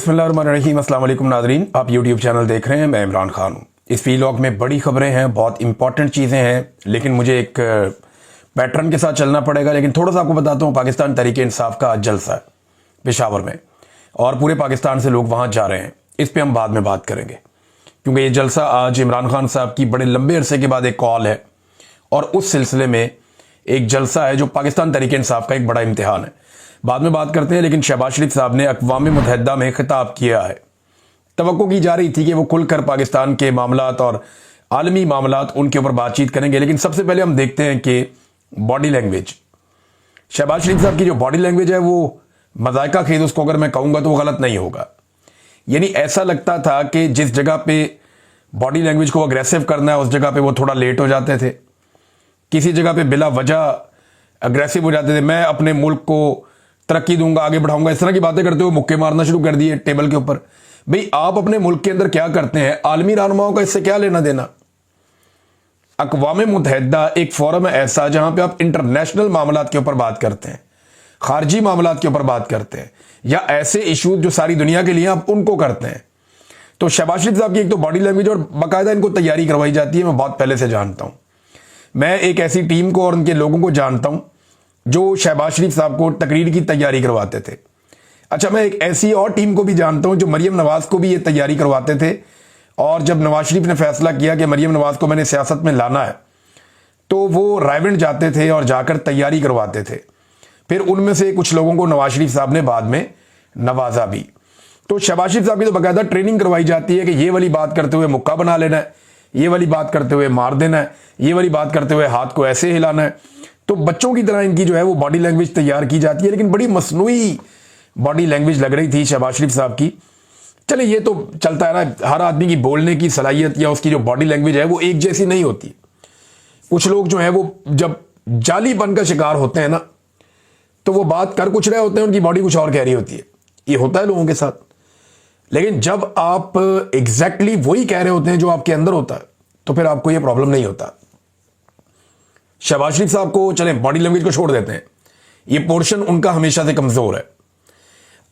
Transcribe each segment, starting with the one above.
बिस्मिल्लाहिर्रहमानिर्रहीम। अस्सलाम वालेकुम नाज़रीन, आप यूट्यूब चैनल देख रहे हैं। मैं इमरान खान हूँ। इस वीलॉग में बड़ी खबरें हैं, बहुत इंपॉर्टेंट चीज़ें हैं, लेकिन मुझे एक पैटर्न के साथ चलना पड़ेगा। लेकिन थोड़ा सा आपको बताता हूँ, पाकिस्तान तहरीक इंसाफ का जलसा है पेशावर में और पूरे पाकिस्तान से लोग वहाँ जा रहे हैं। इस पर हम बाद में बात करेंगे, क्योंकि ये जलसा आज इमरान खान साहब की बड़े लंबे अरसे के बाद एक कॉल है और उस सिलसिले में एक जलसा है जो पाकिस्तान तहरीक इंसाफ का एक बड़ा इम्तिहान है। बाद में बात करते हैं। लेकिन शहबाज शरीफ साहब ने अक़वाम मुत्तहिदा में खिताब किया है। तवक्को की जा रही थी कि वो खुलकर पाकिस्तान के मामलात और आलमी मामलात उनके ऊपर बातचीत करेंगे। लेकिन सबसे पहले हम देखते हैं कि बॉडी लैंग्वेज, शहबाज शरीफ साहब की जो बॉडी लैंग्वेज है वो मज़ाइका खेद, उसको अगर मैं कहूँगा तो वो गलत नहीं होगा। यानी ऐसा लगता था कि जिस जगह पे बॉडी लैंग्वेज को अग्रेसिव करना है उस जगह पे वो थोड़ा लेट हो जाते थे, किसी जगह पे बिला वजह अग्रेसिव हो जाते थे। मैं अपने मुल्क को तरक्की दूंगा, आगे बढ़ाऊंगा, इस तरह की बातें करते हुए मुक्के मारना शुरू कर दिए टेबल के ऊपर। भाई आप अपने मुल्क के अंदर क्या करते हैं, आलमी रहनुमाओं का इससे क्या लेना देना। अक़वाम मुत्तहिदा एक फोरम है ऐसा जहां पे आप इंटरनेशनल मामलात के ऊपर बात करते हैं, खारजी मामलात के ऊपर बात करते हैं, या ऐसे इशूज जो सारी दुनिया के लिए आप उनको करते हैं। तो शहबाज शरीफ साहब की एक तो बॉडी लैंग्वेज और बाकायदा इनको तैयारी करवाई जाती है। मैं बहुत पहले से जानता हूं, मैं एक ऐसी टीम को और उनके लोगों को जानता हूं जो शहबाज शरीफ साहब को तकरीर की तैयारी करवाते थे। अच्छा, मैं एक ऐसी और टीम को भी जानता हूं जो मरियम नवाज को भी ये तैयारी करवाते थे। और जब नवाज शरीफ ने फैसला किया कि मरियम नवाज को मैंने सियासत में लाना है, तो वो रायवेंड जाते थे और जाकर तैयारी करवाते थे। फिर उनमें से कुछ लोगों को नवाज शरीफ साहब ने बाद में नवाजा भी। तो शहबाज शरीफ साहब की तो बाकायदा ट्रेनिंग करवाई जाती है कि ये वाली बात करते हुए मुक्का बना लेना है, ये वाली बात करते हुए मार देना है, ये वाली बात करते हुए हाथ को ऐसे हिलाना है। तो बच्चों की तरह इनकी जो है वो बॉडी लैंग्वेज तैयार की जाती है। लेकिन बड़ी मसनूई बॉडी लैंग्वेज लग रही थी शहबाज शरीफ साहब की। चले, ये तो चलता है ना, हर आदमी की बोलने की सलाहियत या उसकी जो बॉडी लैंग्वेज है वो एक जैसी नहीं होती। कुछ लोग जो है वो जब जालीपन का शिकार होते हैं ना, तो वो बात कर कुछ रहे होते हैं, उनकी बॉडी कुछ और कह रही होती है। ये होता है लोगों के साथ। लेकिन जब आप एग्जैक्टली वही कह रहे होते हैं जो आपके अंदर होता है, तो फिर आपको ये प्रॉब्लम नहीं होता। शहबाज शरीफ साहब को चले बॉडी लैंग्वेज को छोड़ देते हैं, ये पोर्शन उनका हमेशा से कमजोर है।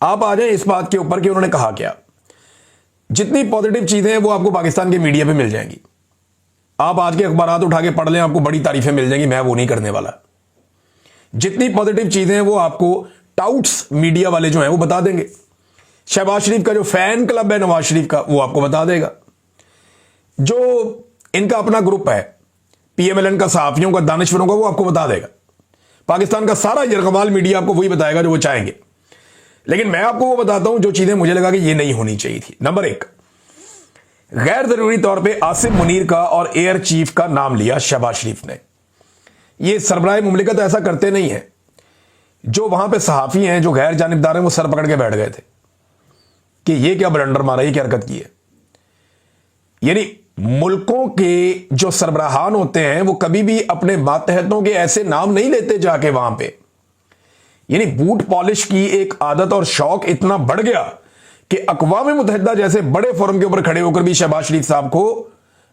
आप आ जाएं इस बात के ऊपर कि उन्होंने कहा क्या। जितनी पॉजिटिव चीजें हैं वो आपको पाकिस्तान के मीडिया पे मिल जाएंगी। आप आज के अखबारात उठा के पढ़ लें, आपको बड़ी तारीफें मिल जाएंगी। मैं वो नहीं करने वाला। जितनी पॉजिटिव चीजें हैं वो आपको टाउट्स मीडिया वाले जो हैं वो बता देंगे। शहबाज शरीफ का जो फैन क्लब है नवाज शरीफ का, वो आपको बता देगा। जो इनका अपना ग्रुप है PMLN का, सहाफियों का, दानिश्वरों का, वो आपको बता देगा। पाकिस्तान का सारा यरगमाल मीडिया आपको वही बताएगा जो वो चाहेंगे। लेकिन मैं आपको वो बताता हूं जो चीजें मुझे लगा कि ये नहीं होनी चाहिए थी। नंबर 1, गैर जरूरी तौर पे आसिम मुनीर का और एयर चीफ का नाम लिया शहबाज शरीफ ने। ये सरबराह मुमलिकत ऐसा करते नहीं है। जो वहां पे सहाफी हैं, जो गैर जानिबदार हैं, वो सर पकड़ के बैठ गए थे कि ये क्या ब्लंडर मारा, ये क्या हरकत की है। यानी मुल्कों के जो सरबराहान होते हैं वो कभी भी अपने मातहतों के ऐसे नाम नहीं लेते जाके वहां पे। यानी बूट पॉलिश की एक आदत और शौक इतना बढ़ गया कि अक़वाम मुत्तहिदा जैसे बड़े फोरम के ऊपर खड़े होकर भी शहबाज शरीफ साहब को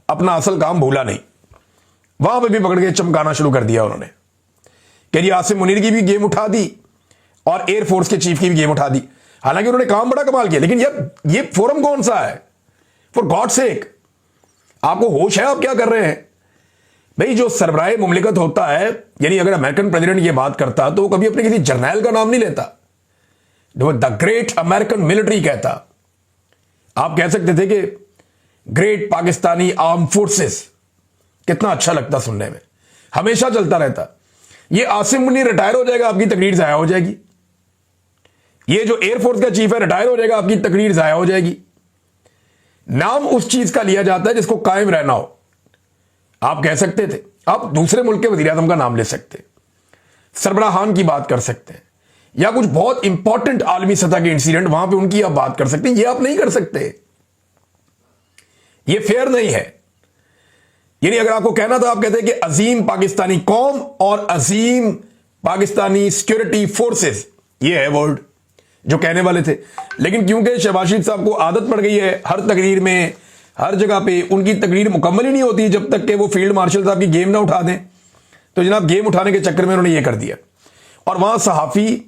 अपना असल काम भूला नहीं। वहां पे भी पकड़ के चमकाना शुरू कर दिया उन्होंने कि जी आसिम मुनीर की भी गेम उठा दी और एयरफोर्स के चीफ की भी गेम उठा दी। हालांकि उन्होंने काम बड़ा कमाल किया, लेकिन यार ये फोरम कौन सा है, फॉर गॉड सेक। आपको होश है आप क्या कर रहे हैं भाई। जो सरबराह मुमलिकत होता है, यानी अगर अमेरिकन प्रेसिडेंट ये बात करता तो वो कभी अपने किसी जर्नैल का नाम नहीं लेता, जो द ग्रेट अमेरिकन मिलिट्री कहता। आप कह सकते थे कि ग्रेट पाकिस्तानी आर्म फोर्सेस, कितना अच्छा लगता सुनने में, हमेशा चलता रहता। ये आसिम मुनीर रिटायर हो जाएगा, आपकी तकरीर जाया हो जाएगी। ये जो एयरफोर्स का चीफ है रिटायर हो जाएगा, आपकी तकरीर जाया हो जाएगी। नाम उस चीज का लिया जाता है जिसको कायम रहना हो। आप कह सकते थे, आप दूसरे मुल्क के वजीर आज़म का नाम ले सकते, सरबराहान की बात कर सकते हैं, या कुछ बहुत इंपॉर्टेंट आलमी सतह के इंसिडेंट वहां पे उनकी आप बात कर सकते हैं। ये आप नहीं कर सकते, ये फेयर नहीं है। यानी अगर आपको कहना था, आप कहते हैं कि अजीम पाकिस्तानी कौम और अजीम पाकिस्तानी सिक्योरिटी फोर्सेस, ये है वर्ड जो कहने वाले थे। लेकिन क्योंकि शहबाज शरीफ साहब को आदत पड़ गई है हर तकरीर में, हर जगह पे उनकी तकरीर मुकम्मल ही नहीं होती जब तक कि वो फील्ड मार्शल साहब की गेम ना उठा दें। तो जनाब गेम उठाने के चक्कर में उन्होंने ये कर दिया। और वहां सहाफ़ी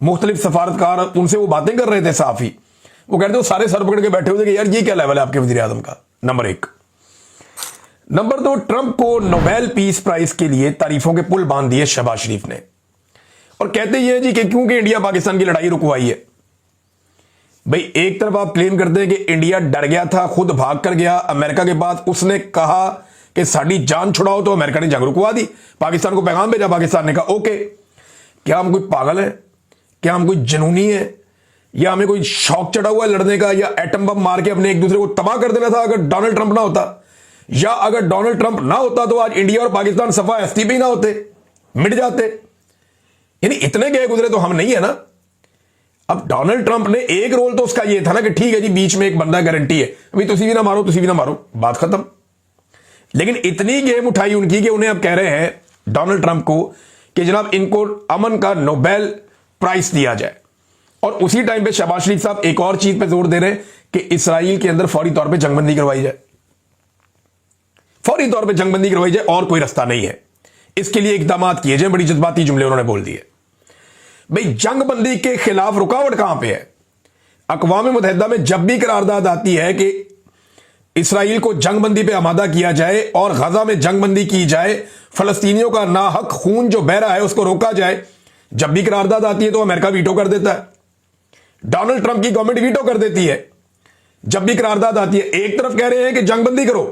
मुख्तलिफ सफारतकार उनसे वो बातें कर रहे थे, सहाफ़ी वो कहते हो सारे सर पकड़ के बैठे हुए थे कि यार ये क्या लेवल है आपके वजीर आजम का। नंबर 1। नंबर 2, ट्रंप को नोबेल पीस प्राइज के लिए तारीफों के पुल बांध दिए शहबाज शरीफ ने, और कहते ये जी कि क्योंकि इंडिया पाकिस्तान की लड़ाई रुकवाई है। भाई एक तरफ आप क्लेम करते हैं कि इंडिया डर गया था, खुद भाग कर गया अमेरिका के पास, उसने कहा कि साड़ी जान छुड़ाओ, तो अमेरिका ने जंग रुकवा दी, पाकिस्तान को पैगाम भेजा, पाकिस्तान ने कहा ओके। क्या हम कोई पागल है? क्या हम कोई जनूनी है? या हमें कोई शौक चढ़ा हुआ है लड़ने का, या एटम बम मार के अपने एक दूसरे को तबाह कर देना था अगर डोनाल्ड ट्रंप ना होता? या अगर डोनाल्ड ट्रंप ना होता तो आज इंडिया और पाकिस्तान सफा एसटीपी ना होते, मिट जाते? यानी इतने गए गुजरे तो हम नहीं है ना। अब डोनाल्ड ट्रंप ने एक रोल तो उसका ये था ना कि ठीक है जी बीच में एक बंदा गारंटी है, अभी तुसी भी ना मारो तुसी भी ना मारो, बात खत्म। लेकिन इतनी गेम उठाई उनकी कि उन्हें अब कह रहे हैं डोनाल्ड ट्रंप को कि जनाब इनको अमन का नोबेल प्राइज दिया जाए। और उसी टाइम पे शहबाज शरीफ साहब एक और चीज पे जोर दे रहे हैं कि इसराइल के अंदर फौरी तौर पे जंगबंदी करवाई जाए, फौरी तौर पे जंगबंदी करवाई जाए, और कोई रास्ता नहीं है, इसके लिए इकदाम किए जाए। बड़ी जज्बाती जुमले उन्होंने बोल दिए। भाई जंगबंदी के खिलाफ रुकावट कहां पे है? अक़वाम मुत्तहिदा में जब भी करारदाद आती है कि इसराइल को जंगबंदी पे आमादा किया जाए और गजा में जंगबंदी की जाए, फलस्तीनियों का नाहक खून जो बह रहा है उसको रोका जाए, जब भी करारदाद आती है तो अमेरिका वीटो कर देता है, डोनाल्ड ट्रंप की गवर्नमेंट वीटो कर देती है। जब भी करारदाद आती है एक तरफ कह रहे हैं कि जंगबंदी करो,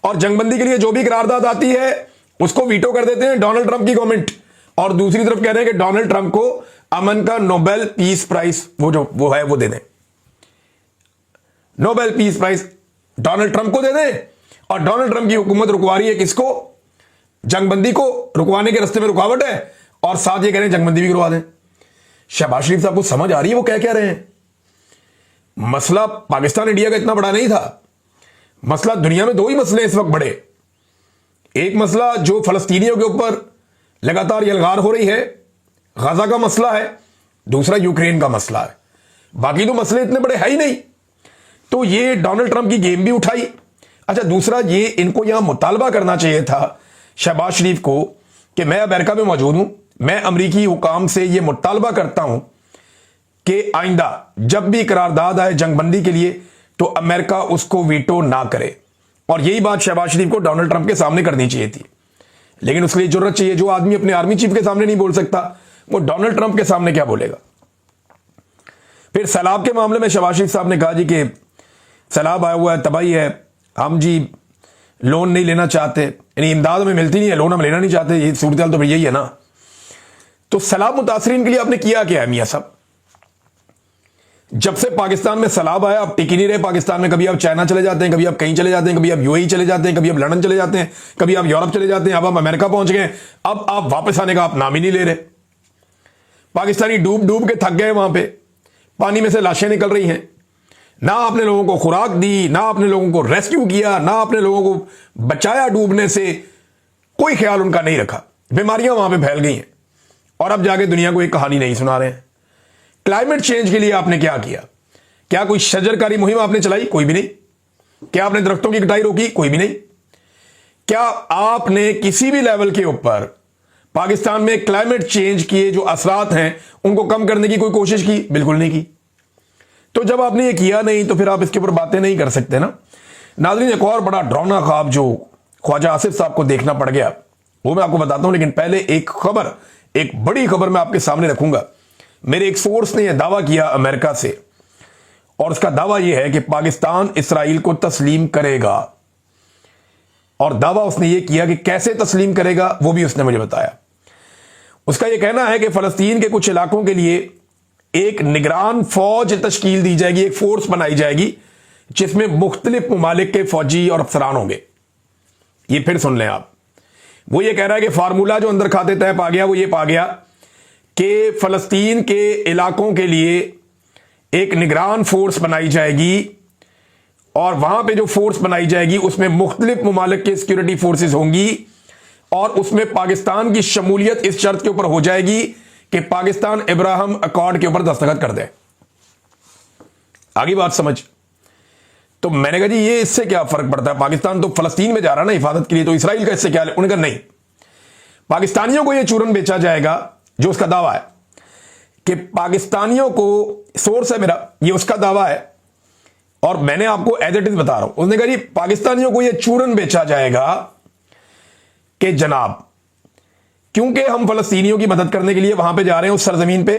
और जंगबंदी के लिए जो भी करारदाद आती है उसको वीटो कर देते हैं डोनाल्ड ट्रंप की गवर्नमेंट, और दूसरी तरफ कह रहे हैं कि डोनाल्ड ट्रंप को अमन का नोबेल पीस प्राइज वो है वो दे दें, Nobel peace prize Donald Trump को दे दें। और डोनाल्ड ट्रंप की हुकूमत रुकवा रही है किसको? जंगबंदी को, रुकवाने के रास्ते में रुकावट है, और साथ ये कह रहे हैं जंगबंदी भी करवा दें। शहबाज शरीफ साहब को समझ आ रही है वो क्या रहे हैं? मसला पाकिस्तान इंडिया का इतना बड़ा नहीं था, मसला दुनिया में 2 ही मसले इस वक्त बड़े। एक मसला जो फलस्तीनियों के ऊपर लगातार यलगार हो रही है, गजा का मसला है, दूसरा यूक्रेन का मसला है। बाकी तो मसले इतने बड़े है ही नहीं। तो ये डोनाल्ड ट्रंप की गेम भी उठाई। अच्छा, दूसरा ये इनको यहां मुतालबा करना चाहिए था शहबाज शरीफ को कि मैं अमेरिका में मौजूद हूं, मैं अमरीकी हुकाम से ये मुतालबा करता हूं कि आइंदा जब भी करारदाद आए जंगबंदी के लिए तो अमेरिका उसको वीटो ना करे। और यही बात शहबाज शरीफ को डोनाल्ड ट्रंप के सामने करनी चाहिए थी, लेकिन उसके लिए जरूरत चाहिए। जो आदमी अपने आर्मी चीफ के सामने नहीं बोल सकता, वो डोनाल्ड ट्रंप के सामने क्या बोलेगा? फिर सैलाब के मामले में शहबाज शरीफ साहब ने कहा जी कि सैलाब आया हुआ है, तबाही है, हम जी लोन नहीं लेना चाहते, यानी इमदाद हमें मिलती नहीं है, लोन हम लेना नहीं चाहते, ये सूरत तो यही है ना। तो सैलाब मुतासरीन के लिए आपने किया क्या है मियां साहब? जब से पाकिस्तान में सैलाब आया आप टिक ही नहीं रहे पाकिस्तान में। कभी आप चाइना चले जाते हैं, कभी आप कहीं चले जाते हैं, कभी आप यूएई चले जाते हैं, कभी आप लंदन चले जाते हैं, कभी आप यूरोप चले जाते हैं, अब आप अमेरिका पहुंच गए, अब आप वापस आने का आप नाम ही नहीं ले रहे। पाकिस्तानी डूब डूब के थक गए, वहां पे पानी में से लाशें निकल रही हैं। ना आपने लोगों को खुराक दी, ना आपने लोगों को रेस्क्यू किया, ना आपने लोगों को बचाया डूबने से, कोई ख्याल उनका नहीं रखा। बीमारियां वहां पे फैल गई हैं, और अब जाके दुनिया को एक कहानी नहीं सुना रहे हैं। क्लाइमेट चेंज के लिए आपने क्या किया? क्या कोई शजरकारी मुहिम आपने चलाई? कोई भी नहीं। क्या आपने दरख्तों की कटाई रोकी? कोई भी नहीं। क्या आपने किसी भी लेवल के ऊपर पाकिस्तान में क्लाइमेट चेंज के जो असरात हैं उनको कम करने की कोई कोशिश की? बिल्कुल नहीं की। तो जब आपने ये किया नहीं तो फिर आप इसके ऊपर बातें नहीं कर सकते ना। नाज़रीन, एक और बड़ा डरावना ख्वाब जो ख्वाजा आसिफ साहब को देखना पड़ गया वो मैं आपको बताता हूं, लेकिन पहले एक खबर, एक बड़ी खबर मैं आपके सामने रखूंगा। मेरे एक सोर्स ने यह दावा किया अमेरिका से, और उसका दावा यह है कि पाकिस्तान इसराइल को तस्लीम करेगा। और दावा उसने यह किया कि कैसे तस्लीम करेगा वो भी उसने मुझे बताया। उसका यह कहना है कि फलस्तीन के कुछ इलाकों के लिए एक निगरान फौज तश्कील दी जाएगी, एक फोर्स बनाई जाएगी जिसमें मुख्तलिफ ममालिक के फौजी और अफसरान होंगे। ये फिर सुन लें आप। वो ये कह रहा है कि फार्मूला जो अंदर खाते तय पा गया वो ये पा गया कि फलस्तीन के इलाकों के लिए एक निगरान फोर्स बनाई जाएगी, और वहां पे जो फोर्स बनाई जाएगी उसमें मुख्तलिफ ममालिक के सिक्योरिटी फोर्सेस होंगी, और उसमें पाकिस्तान की शमूलियत इस शर्त के ऊपर हो जाएगी कि पाकिस्तान इब्राहिम अकॉर्ड के ऊपर दस्तखत कर दे। आगे बात समझ। तो मैंने कहा जी ये इससे क्या फर्क पड़ता है, पाकिस्तान तो फलस्तीन में जा रहा है ना हिफाजत के लिए, तो इसराइल का इससे क्या? उन्होंने कहा नहीं, पाकिस्तानियों को यह चूरन बेचा जाएगा जो उसका दावा है कि पाकिस्तानियों को, सोर्स है मेरा, ये उसका दावा है और मैंने आपको एज इट इज बता रहा हूं। उसने कहा जी पाकिस्तानियों को ये चूरन बेचा जाएगा कि जनाब क्योंकि हम फलस्तीनियों की मदद करने के लिए वहां पे जा रहे हैं उस सरजमीन पे,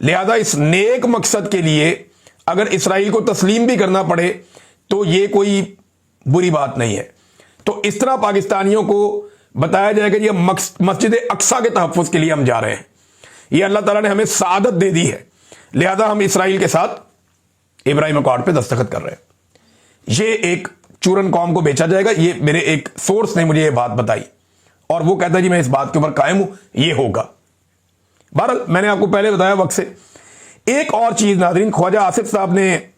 लिहाजा इस नेक मकसद के लिए अगर इसराइल को तस्लीम भी करना पड़े तो ये कोई बुरी बात नहीं है। तो इस तरह पाकिस्तानियों को बताया जाएगा कि मस्जिद अक्सा के तहफ़्फ़ुज़ के लिए हम जा रहे हैं, ये अल्लाह ताला ने हमें सआदत दे दी है, लिहाजा हम इसराइल के साथ इब्राहिम अकॉर्ड पे दस्तखत कर रहे हैं। ये एक चूरन कौम को बेचा जाएगा, ये मेरे एक सोर्स ने मुझे ये बात बताई और वो कहता है जी मैं इस बात के ऊपर कायम हूं, ये होगा। बहरहाल मैंने आपको पहले बताया वक्त से। एक और चीज नाज़रीन, ख्वाजा आसिफ साहब ने,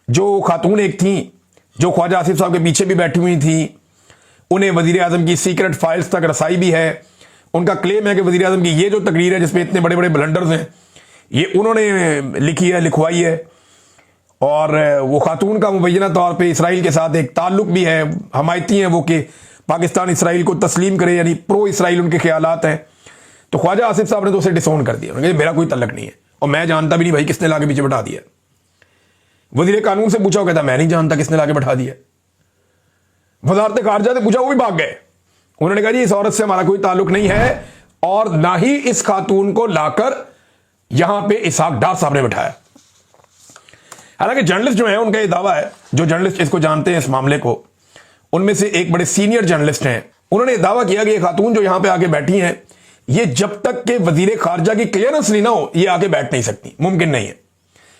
जो खातून एक थी जो ख्वाजा आसिफ साहब के पीछे भी बैठी हुई थी, उन्हें वजीर आजम की सीक्रेट फाइल्स तक रसाई भी है। उनका क्लेम है कि वजीर आजम की ये जो तकरीर है जिसमें इतने बड़े बड़े ब्लंडर्स हैं, ये उन्होंने लिखी है, लिखवाई है। और वो खातून का मुबैना तौर पे इसराइल के साथ एक ताल्लुक भी है, हमायती हैं वो कि पाकिस्तान इसराइल को तस्लीम करे, यानी प्रो इसराइल उनके ख्यालात हैं। तो ख्वाजा आसिफ साहब ने तो उसे डिसोन कर दिया, उन्होंने कहा मेरा कोई तल्लक नहीं है और मैं जानता भी नहीं भाई किसने लाके पीछे बैठा दिया। वजीर कानून से पूछा, वो कहता मैं नहीं जानता किसने लाके बैठा दिया। वजारत खारजा से पूछा, वो भी भाग गए। उन्होंने कहा जी इस औरत से हमारा कोई ताल्लुक नहीं है और ना ही इस खातून को लाकर यहां पे इसहाक डार साहब ने बैठाया। हालांकि जर्नलिस्ट जो है उनका ये दावा है, जो जर्नलिस्ट इसको जानते हैं इस मामले को, उनमें से एक बड़े सीनियर जर्नलिस्ट हैं, उन्होंने दावा किया कि ये खातून जो यहां पे आके बैठी हैं, ये जब तक के वजीर खारजा की क्लियरेंस नहीं ना हो ये आके बैठ नहीं सकती, मुमकिन नहीं है।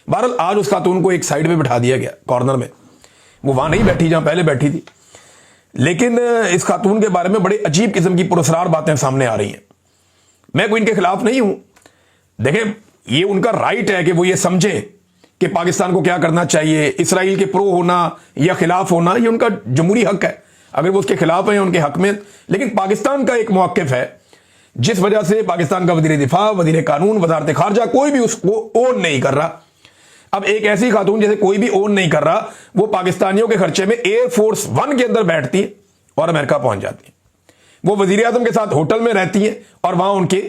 बहरहाल आज उस खातून को एक साइड में बैठा दिया गया, कॉर्नर में, वो वहां नहीं बैठी जहां पहले बैठी थी। लेकिन इस खातून के बारे में बड़ी अजीब किस्म की पुरस्कार बातें सामने आ रही हैं। मैं कोई इनके खिलाफ नहीं हूं, देखें ये उनका राइट है कि वो ये समझे कि पाकिस्तान को क्या करना चाहिए, इसराइल के प्रो होना या खिलाफ होना ये उनका जमहूरी हक है। अगर वो उसके खिलाफ है उनके हक में, लेकिन पाकिस्तान का एक मौक़िफ़ है जिस वजह से पाकिस्तान का वज़ीर दिफा, वज़ीर कानून, वज़ारत खारजा कोई भी उसको ओन नहीं कर रहा। अब एक ऐसी खातून जैसे कोई भी ओन नहीं कर रहा, वो पाकिस्तानियों के खर्चे में एयरफोर्स 1 के अंदर बैठती है और अमेरिका पहुंच जाती है। वो वजीर आजम के साथ होटल में रहती है और वहां उनके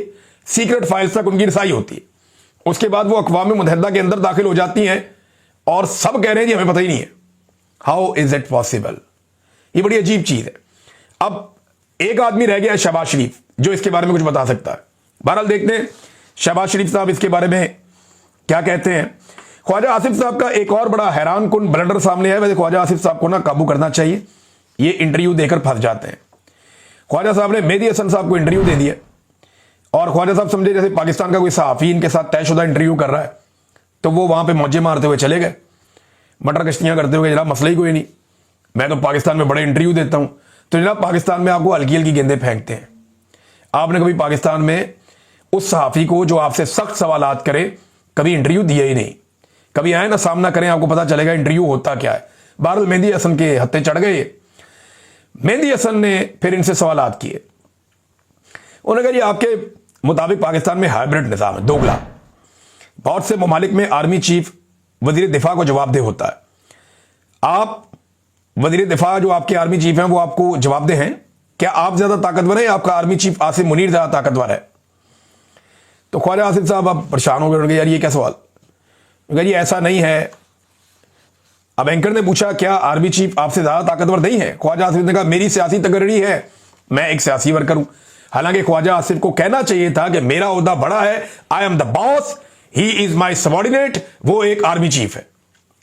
सीक्रेट फाइल्स तक उनकी रसाई होती है। उसके बाद वो अक़वाम मुत्तहिदा के अंदर दाखिल हो जाती हैं और सब कह रहे हैं जी हमें पता ही नहीं है। How is it possible? ये बड़ी अजीब चीज है। अब एक आदमी रह गया है शहबाज शरीफ, जो इसके बारे में कुछ बता सकता है। बहरहाल देखते हैं शहबाज शरीफ साहब इसके बारे में क्या कहते हैं। ख्वाजा आसिफ साहब का एक और बड़ा हैरान कुन ब्लंडर सामने है। वैसे ख्वाजा आसिफ साहब को ना काबू करना चाहिए, ये इंटरव्यू देकर फंस जाते हैं। ख्वाजा साहब ने मेहदी हसन साहब को इंटरव्यू दे दिया और ख्वाजा साहब समझे जैसे पाकिस्तान का कोई सहाफ़ी इनके साथ तयशुदा इंटरव्यू कर रहा है, तो वो वहां पे मौजे मारते हुए चले गए, मटर कश्तियां करते हुए, जनाब मसला ही कोई नहीं, मैं तो पाकिस्तान में बड़े इंटरव्यू देता हूं। तो जनाब पाकिस्तान में आपको हल्की हल्की गेंदें फेंकते हैं। आपने कभी पाकिस्तान में उस सहाफ़ी को जो आपसे सख्त सवालात करे कभी इंटरव्यू दिया ही नहीं। कभी आए ना सामना करें, आपको पता चलेगा इंटरव्यू होता क्या है। बहरहाल मेहदी हसन के हत्थे चढ़ गए। मेहदी हसन ने फिर इनसे सवालात किए। उन्होंने कहा जी आपके मुताबिक पाकिस्तान में हाइब्रिड निज़ाम है, दोगला। बहुत से ममालिक में आर्मी चीफ वजीर दिफा को जवाबदेह होता है। आप वजीर दिफा जो आपके आर्मी चीफ हैं वो आपको जवाबदेह हैं? क्या आप ज्यादा ताकतवर हैं? आपका आर्मी चीफ आसिम मुनीर ज्यादा ताकतवर है? तो ख्वाजा आसिफ साहब अब परेशान हो गए, उन्होंने कहा यार ये क्या सवाल? जी ऐसा नहीं है। अब एंकर ने पूछा क्या आर्मी चीफ आपसे ज्यादा ताकतवर नहीं है? ख्वाजा आसिफ ने कहा मेरी सियासी तकर्री है, मैं एक सियासी वर्कर हूं। हालांकि ख्वाजा आसिफ को कहना चाहिए था कि मेरा ओहदा बड़ा है, I am the boss, he is my subordinate, वो एक आर्मी चीफ है,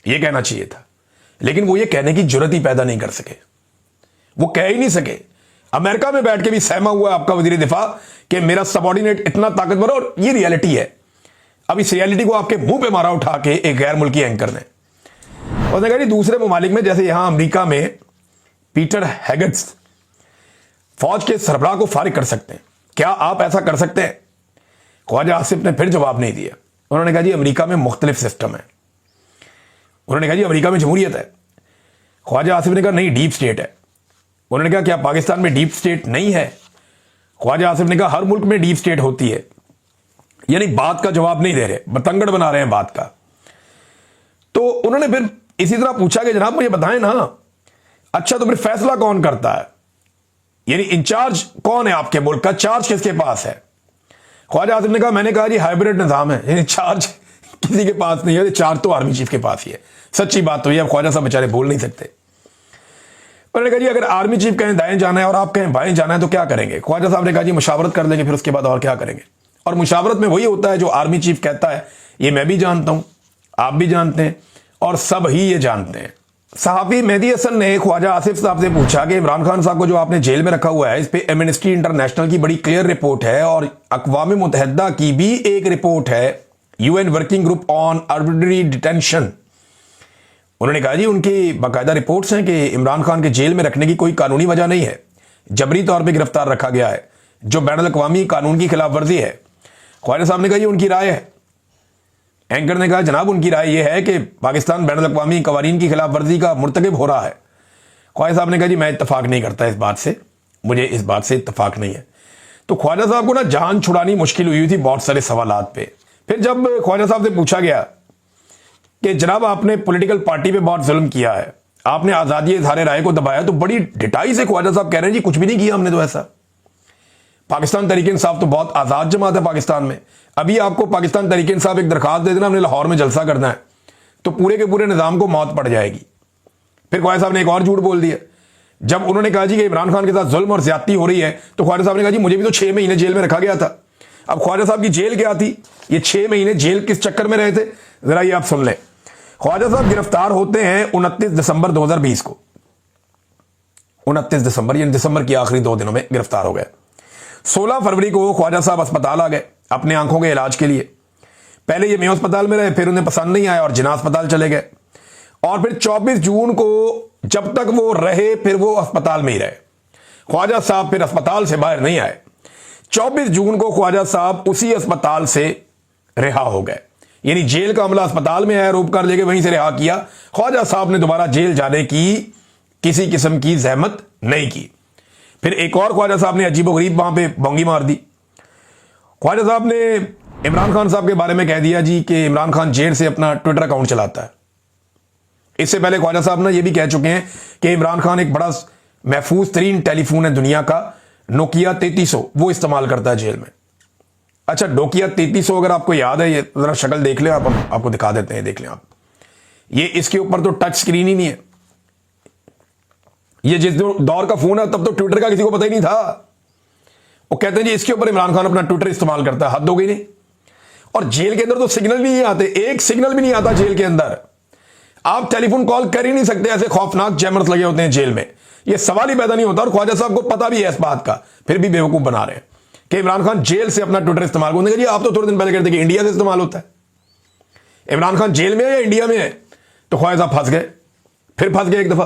ये कहना चाहिए था। लेकिन वो ये कहने की जरूरत ही पैदा नहीं कर सके, वो कह ही नहीं सके। अमेरिका में बैठ के भी सहमा हुआ आपका वजीर दिफा कि मेरा सबॉर्डिनेट इतना ताकतवर है, और ये रियलिटी है। अब इस रियलिटी को आपके मुंह पे मारा उठा के एक गैर मुल्की एंकर ने। उसने कहा दूसरे ममालिक में जैसे यहां अमेरिका में पीटर हेगेट्स फौज के सरबराह को फारिग कर सकते हैं, क्या आप ऐसा कर सकते हैं? ख्वाजा आसिफ ने फिर जवाब नहीं दिया। उन्होंने कहा जी अमेरिका में मुख्तलिफ सिस्टम है। उन्होंने कहा जी अमेरिका में जमहूरियत है। ख्वाजा आसिफ ने कहा नहीं, डीप स्टेट है। उन्होंने कहा क्या पाकिस्तान में डीप स्टेट नहीं है? ख्वाजा आसिफ ने कहा हर मुल्क में डीप स्टेट होती है। यानी बात का जवाब नहीं दे रहे, बतंगड़ बना रहे हैं बात का। तो उन्होंने फिर इसी तरह पूछा कि जनाब मुझे बताएं ना, अच्छा तो फिर फैसला कौन करता है, यानी इंचार्ज कौन है आपके मुल्क का, चार्ज किसके पास है? ख्वाजा आसिफ ने कहा, मैंने कहा जी हाइब्रिड निज़ाम है, यानी चार्ज किसी के पास नहीं है, चार्ज तो आर्मी चीफ के पास ही है। सच्ची बात तो ये, अब ख्वाजा साहब बेचारे बोल नहीं सकते। उन्होंने कहा जी अगर आर्मी चीफ कहें दाएं जाना है और आप कहें बाएं जाना है तो क्या करेंगे? ख्वाजा साहब ने कहा जी मुशावरत कर लेंगे, फिर उसके बाद और क्या करेंगे। और मुशावरत में वही होता है जो आर्मी चीफ कहता है, ये मैं भी जानता हूं, आप भी जानते हैं और सब ही ये जानते हैं। सहाफी मेहदी हसन ने ख्वाजा आसिफ साहब से पूछा कि इमरान खान साहब को जो आपने जेल में रखा हुआ है, इस पे एमनेस्टी इंटरनेशनल की बड़ी क्लियर रिपोर्ट है और अक़वाम मुत्तहिदा की भी एक रिपोर्ट है, UN working group on arbitrary detention. उन्होंने कहा जी उनकी बाकायदा रिपोर्ट्स हैं कि इमरान खान के जेल में रखने की कोई कानूनी वजह नहीं है, जबरी तौर पर गिरफ्तार रखा गया है, जो बैनुल अक़वामी कानून की खिलाफ वर्जी है। ख्वाजा साहब ने कहा ये उनकी राय है। एंकर ने कहा जनाब उनकी राय यह है कि पाकिस्तान बैनुल अक़वामी कवानीन की खिलाफ वर्जी का मुर्तकिब हो रहा है। ख्वाजा साहब ने कहा जी मैं इत्तफाक नहीं करता इस बात से, मुझे इस बात से इत्तफाक नहीं है। तो ख्वाजा साहब को ना जान छुड़ानी मुश्किल हुई थी बहुत सारे सवालात पे। फिर जब ख्वाजा साहब से पूछा गया कि जनाब आपने पॉलिटिकल पार्टी पे बहुत जुल्म किया है, आपने आज़ादी इज़हार राय को दबाया, तो बड़ी डिटाई से ख्वाजा साहब कह रहे हैं जी कुछ भी नहीं किया हमने तो ऐसा। पाकिस्तान तहरीक इंसाफ तो बहुत आज़ाद जमात है पाकिस्तान में। अभी आपको पाकिस्तान तहरीक इंसाफ एक दरखास्त दे देना हमने लाहौर में जलसा करना है तो पूरे के पूरे निज़ाम को मौत पड़ जाएगी। फिर ख्वाजा साहब ने एक और झूठ बोल दिया। जब उन्होंने कहा जी कि इमरान खान के साथ जुल्म और ज्यादती हो रही है तो ख्वाजा साहब ने कहा जी मुझे भी तो 6 महीने जेल में रखा गया था। अब ख्वाजा साहब की जेल क्या थी, ये 6 महीने जेल किस चक्कर में रहे थे, जरा ये आप सुन लें। ख्वाजा साहब गिरफ्तार होते हैं 29 दिसंबर 2020 को। 29 दिसंबर यानी दिसंबर की आखिरी 2 दिनों में गिरफ्तार हो गए। 16 फरवरी को ख्वाजा साहब अस्पताल आ गए अपने आंखों के इलाज के लिए। पहले ये मेयो अस्पताल में रहे, फिर उन्हें पसंद नहीं आया और जिन्ना अस्पताल चले गए। और फिर 24 जून को जब तक वो रहे फिर वो अस्पताल में ही रहे। ख्वाजा साहब फिर अस्पताल से बाहर नहीं आए। 24 जून को ख्वाजा साहब उसी अस्पताल से रिहा हो गए, यानी जेल का अमला अस्पताल में आया, रोक कर लेके वहीं से रिहा किया। ख्वाजा साहब ने दोबारा जेल जाने की किसी किस्म की जहमत नहीं की। फिर एक और ख्वाजा साहब ने अजीबोगरीब वहां पे बोंगी मार दी। ख्वाजा साहब ने इमरान खान साहब के बारे में कह दिया जी कि इमरान खान जेल से अपना ट्विटर अकाउंट चलाता है। इससे पहले ख्वाजा साहब ने यह भी कह चुके हैं कि इमरान खान एक बड़ा महफूज तरीन टेलीफोन है दुनिया का, नोकिया 3300, वो इस्तेमाल करता है जेल में। अच्छा, नोकिया 3300 अगर आपको याद है, ये जरा शक्ल देख ले आप, आपको दिखा देते हैं, देख लें आप। ये इसके ऊपर तो टच स्क्रीन ही नहीं है। ये जिस दौर का फोन है तब तो ट्विटर का किसी को पता ही नहीं था। वो कहते हैं जी इसके ऊपर इमरान खान अपना ट्विटर इस्तेमाल करता है, हद हो गई नहीं। और जेल के अंदर तो सिग्नल भी नहीं आते, एक सिग्नल भी नहीं आता जेल के अंदर। आप टेलीफोन कॉल कर ही नहीं सकते, ऐसे खौफनाक जैमर्स लगे होते हैं जेल में, ये सवाल ही पैदा नहीं होता। और ख्वाजा साहब को पता भी है इस बात का, फिर भी बेवकूफ बना रहे हैं कि इमरान खान जेल से अपना ट्विटर इस्तेमाल करते हैं। आप तो थोड़े दिन पहले कहते कि इंडिया से इस्तेमाल होता है। इमरान खान जेल में है या इंडिया में है? तो ख्वाजा साहब फंस गए, फिर फंस गए एक दफा।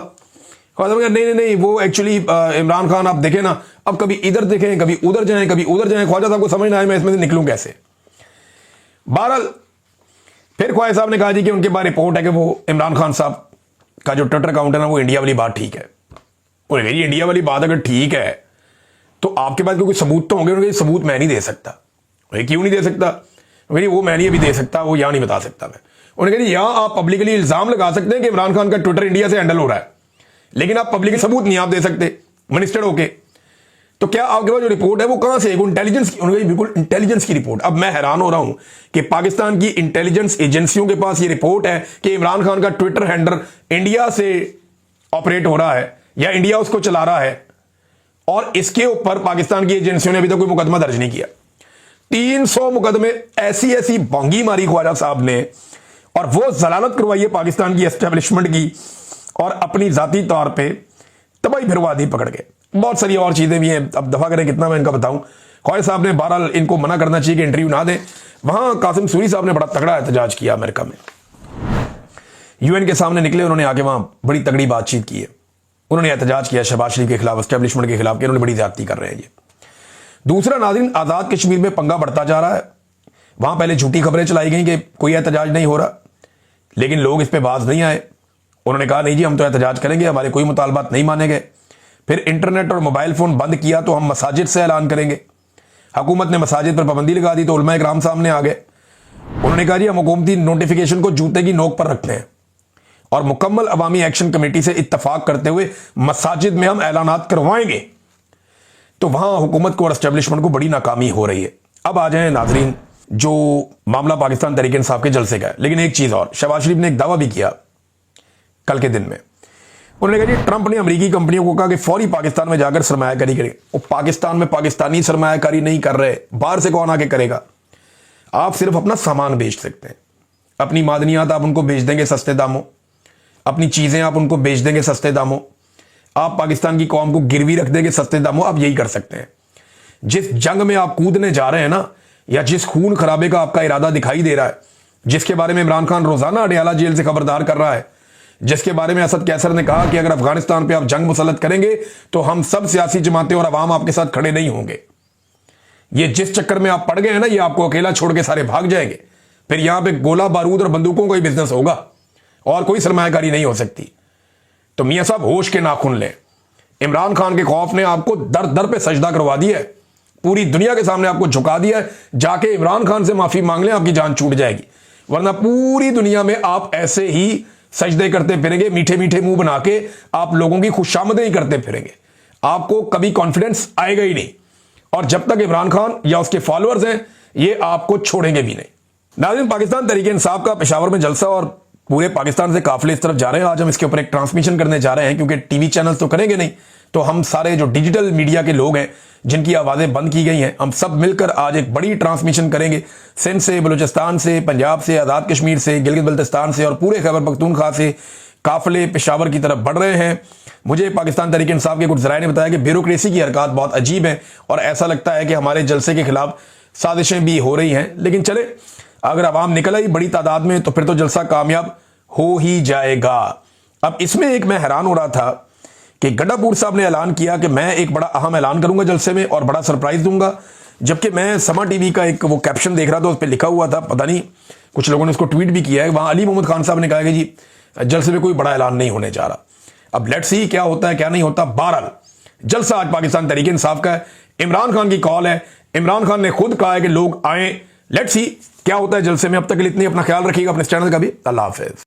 ख्वाजा साहब नहीं नहीं नहीं, वो एक्चुअली इमरान खान आप देखें ना, अब कभी इधर देखें, कभी उधर जाएं, कभी उधर जाएं। ख्वाजा साहब को समझ ना आए मैं इसमें से निकलूं कैसे। बहरहाल फिर ख्वाजा साहब ने कहा जी कि उनके पास रिपोर्ट है कि वो इमरान खान साहब का जो ट्विटर अकाउंट है ना, वो इंडिया वाली बात ठीक है। उन्होंने कहा इंडिया वाली बात अगर ठीक है तो आपके पास कोई सबूत तो होंगे। उन्होंने सबूत मैं नहीं दे सकता। क्यों नहीं दे सकता? वो मैं नहीं अभी दे सकता, वो यहां नहीं बता सकता मैं। उन्होंने कहा यहां आप पब्लिकली इल्जाम लगा सकते हैं कि इमरान खान का ट्विटर इंडिया से हैंडल हो रहा है, लेकिन आप पब्लिक सबूत नहीं आप दे सकते मिनिस्टर होके। तो क्या आपके पास जो रिपोर्ट है वो कहां से है? इंटेलिजेंस की? उन्होंने बिल्कुल इंटेलिजेंस की रिपोर्ट। अब मैं हैरान हो रहा हूं कि पाकिस्तान की इंटेलिजेंस एजेंसियों के पास ये रिपोर्ट है कि इमरान खान का ट्विटर हैंडल इंडिया से ऑपरेट हो रहा है या इंडिया उसको चला रहा है, और इसके ऊपर पाकिस्तान की एजेंसियों ने अभी तक कोई मुकदमा दर्ज नहीं किया। 300 मुकदमे ऐसी ऐसी भोंगी मारी ख्वाजा साहब ने, और वो जलालत करवाई है पाकिस्तान की एस्टेब्लिशमेंट की, और अपनी जाती तौर पे तबाही फिरवा दी पकड़ के। बहुत सारी और चीजें भी हैं, अब दफा करें कितना मैं इनका बताऊं। ख्वाजा साहब ने बहरहाल इनको मना करना चाहिए कि इंटरव्यू ना दें। वहां कासिम सूरी साहब ने बड़ा तगड़ा एहतजाज किया अमेरिका में, यूएन के सामने निकले, उन्होंने आके वहां बड़ी तगड़ी बातचीत की है। उन्होंने एहतजाज किया शहबाज शरीफ के खिलाफ, एस्टेब्लिशमेंट के खिलाफ, कि उन्होंने बड़ी ज्यादती कर रहे हैं ये। दूसरा नाज़रीन, आज़ाद कश्मीर में पंगा बढ़ता जा रहा है। वहां पहले झूठी खबरें चलाई गई कि कोई एहतजाज नहीं हो रहा, लेकिन लोग इस पर बाज नहीं आए। उन्होंने कहा नहीं जी हम तो एहतजाज करेंगे, हमारे कोई मुतालबात नहीं माने गए। फिर इंटरनेट और मोबाइल फोन बंद किया तो हम मसाजिद से ऐलान करेंगे। हुकूमत ने मसाजिद पर पाबंदी लगा दी तो उलमा इकराम सामने आ गए। उन्होंने कहा जी हम हुकूमती नोटिफिकेशन को जूते की नोक पर रखते हैं और मुकम्मल अवामी एक्शन कमेटी से इत्तफाक करते हुए मसाजिद में हम ऐलानात करवाएंगे। तो वहां हुकूमत को और एस्टेब्लिशमेंट को बड़ी नाकामी हो रही है। अब आ जाए नाजरीन, जो मामला पाकिस्तान तहरीक इंसाफ के जलसे का है, लेकिन एक चीज और, शहबाज शरीफ ने एक दावा भी किया कल के दिन में। उन्होंने कहा जी ट्रंप ने अमेरिकी कंपनियों को कहा कि फौरी पाकिस्तान में जाकर सरमायाकारी करें। वो पाकिस्तान में पाकिस्तानी सरमायाकारी नहीं कर रहे, बाहर से कौन आके करेगा? आप सिर्फ अपना सामान बेच सकते हैं, अपनी मादनियात आप उनको बेच देंगे सस्ते दामों, अपनी चीजें आप उनको बेच देंगे सस्ते दामों, आप पाकिस्तान की कौम को गिरवी रख देंगे सस्ते दामों। आप यही कर सकते हैं। जिस जंग में आप कूदने जा रहे हैं ना, या जिस खून खराबे का आपका इरादा दिखाई दे रहा है, जिसके बारे में इमरान खान रोजाना अडयाला जेल से खबरदार कर रहा है, जिसके बारे में असद कैसर ने कहा कि अगर अफगानिस्तान पे आप जंग मुसल्लत करेंगे तो हम सब सियासी जमातें और अवाम आपके साथ खड़े नहीं होंगे, ये जिस चक्कर में आप पड़ गए हैं ना, ये आपको अकेला छोड़ के सारे भाग जाएंगे। फिर यहां पे गोला बारूद और बंदूकों का ही बिजनेस होगा और कोई सरमायाकारी नहीं हो सकती। तो मियां साहब होश के नाखून लें। इमरान खान के खौफ ने आपको दर दर पे सजदा करवा दिया है, पूरी दुनिया के सामने आपको झुका दिया है। जाके इमरान खान से माफी मांग लें, आपकी जान छूट जाएगी, वरना पूरी दुनिया में आप ऐसे ही सजदे करते फिरेंगे, मीठे मीठे मुंह बना के आप लोगों की खुशामदें ही करते फिरेंगे, आपको कभी कॉन्फिडेंस आएगा ही नहीं। और जब तक इमरान खान या उसके फॉलोअर्स हैं, ये आपको छोड़ेंगे भी नहीं। नाज़रीन, पाकिस्तान तहरीक इंसाफ का पेशावर में जलसा और पूरे पाकिस्तान से काफिले इस तरफ जा रहे हैं। आज हम इसके ऊपर एक ट्रांसमिशन करने जा रहे हैं, क्योंकि टीवी चैनल तो करेंगे नहीं, तो हम सारे जो डिजिटल मीडिया के लोग हैं जिनकी आवाजें बंद की गई हैं, हम सब मिलकर आज एक बड़ी ट्रांसमिशन करेंगे। सिंध से, बलूचिस्तान से, पंजाब से, आज़ाद कश्मीर से, गिलगित बल्तिस्तान से और पूरे खैबर पख्तूनख्वा से काफिले पेशावर की तरफ बढ़ रहे हैं। मुझे पाकिस्तान तहरीक इंसाफ के कुछ ज़राए ने बताया कि ब्यूरोक्रेसी की हरकत बहुत अजीब है और ऐसा लगता है कि हमारे जलसे के खिलाफ साजिशें भी हो रही हैं। लेकिन चले, अगर आवाम निकल आई बड़ी तादाद में तो फिर तो जलसा कामयाब हो ही जाएगा। अब इसमें एक मैं हैरान हो रहा था कि गड्ढापुर साहब ने ऐलान किया कि मैं एक बड़ा अहम ऐलान करूंगा जलसे में और बड़ा सरप्राइज दूंगा, जबकि मैं समा टीवी का एक वो कैप्शन देख रहा था, उस पर लिखा हुआ था, पता नहीं कुछ लोगों ने उसको ट्वीट भी किया है, वहां अली मोहम्मद खान साहब ने कहा कि जी जलसे में कोई बड़ा ऐलान नहीं होने जा रहा। अब लेट्स सी क्या होता है क्या नहीं होता। बहरहाल जलसा आज पाकिस्तान तहरीक इंसाफ का है, इमरान खान की कॉल है, इमरान खान ने खुद कहा है कि लोग आए, लेट्स सी क्या होता है जलसे में। अब तक के लिए इतनी, अपना ख्याल रखिएगा, अपने चैनल का भी। अल्लाह हाफिज।